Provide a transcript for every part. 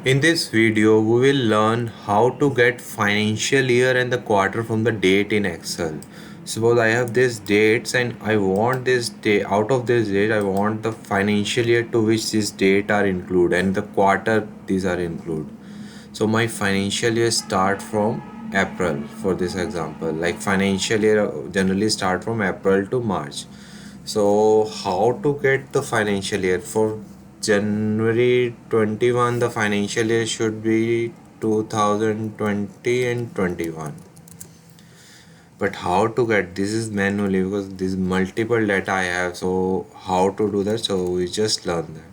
In this video, we will learn how to get financial year and the quarter from the date in Excel. Suppose I have these dates and I want this day out of this date I want the financial year to which this date are included and the quarter these are included. So my financial year start from April for this example. Like financial year generally start from April to March. So how to get the financial year for January 21? The financial year should be 2020 and 21. But how to get this is manually because this multiple data I have. So how to do that? So we just learn that.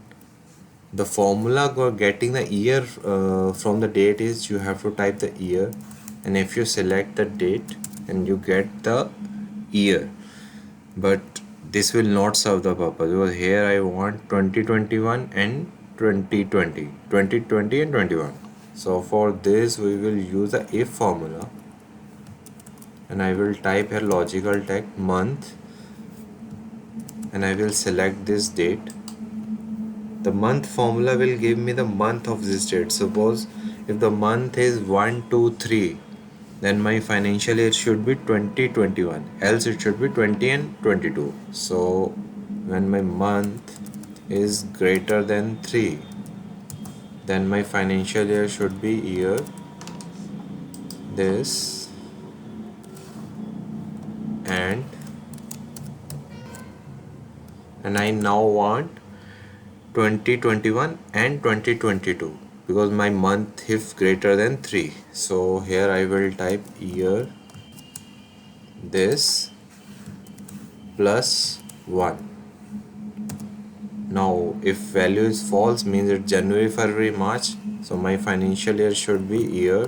The formula for getting the year from the date is you have to type the year, and if you select the date and you get the year, but this will not serve the purpose because here I want 2021 and 2020 and 21. So for this we will use the if formula, and I will type here logical tag month, and I will select this date. The month formula will give me the month of this date. Suppose if the month is 1 2 3, then my financial year should be 2021, else it should be 20 and 22. So when my month is greater than 3, then my financial year should be year this and I now want 2021 and 2022 because my month is greater than 3. So here I will type year this plus 1. Now if value is false means it's January, February, March. So my financial year should be year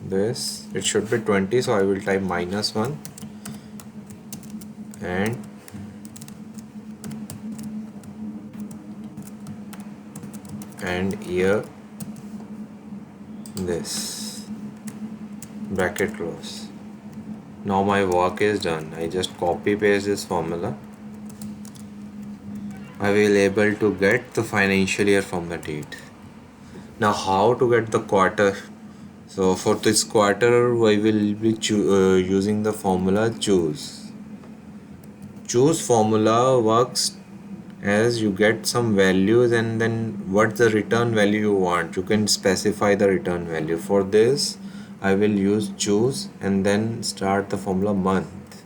this, it should be 20, so I will type -1 and year this, bracket close. Now my work is done. I just copy paste this formula. I will able to get the financial year from the date. Now how to get the quarter? So for this quarter I will be using the formula choose. Choose formula works as you get some values and then what's the return value you want. You can specify the return value. For this I will use choose and then start the formula month.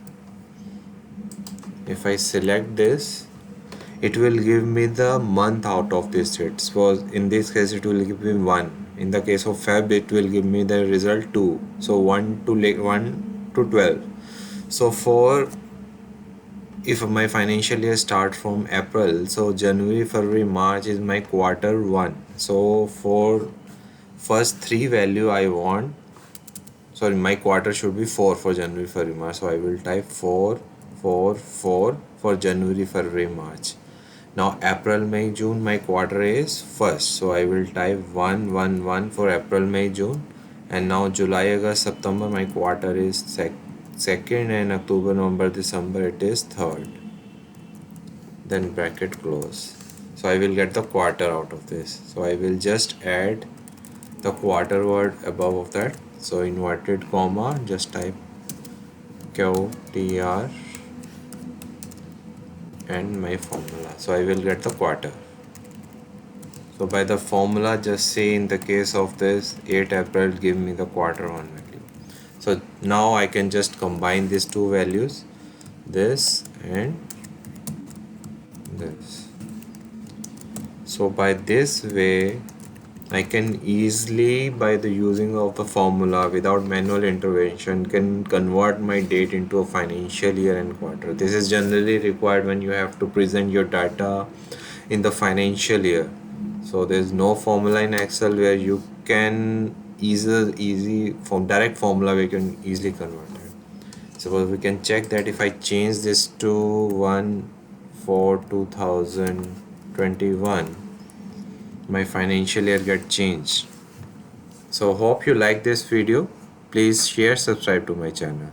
If I select this, it will give me the month out of this date. So in this case it will give me 1. In the case of Feb it will give me the result 2. So 1 to 12. So for if my financial year start from April, so January, February, March is my quarter 1. So for first 3 value I want, sorry, my quarter should be 4 for January, February, March. So I will type 4 4 4 for January, February, March. Now April, May, June, my quarter is first, so I will type 1 1 1 for April, May, June. And now July, August, September, my quarter is second, and October, November, December it is third. Then bracket close. So I will get the quarter out of this. So I will just add the quarter word above of that. So inverted comma, just type QTR and my formula. So I will get the quarter. So by the formula, just say in the case of this 8 April, give me the quarter 1 value. So now I can just combine these two values, this and this. So by this way I can easily, by the using of the formula without manual intervention, can convert my date into a financial year and quarter. This is generally required when you have to present your data in the financial year. So there's no formula in Excel where you can easy from direct formula we can easily convert it. Suppose we can check that if I change this to 1/4/2021, my financial year get changed. So hope you like this video. Please share, subscribe to my channel.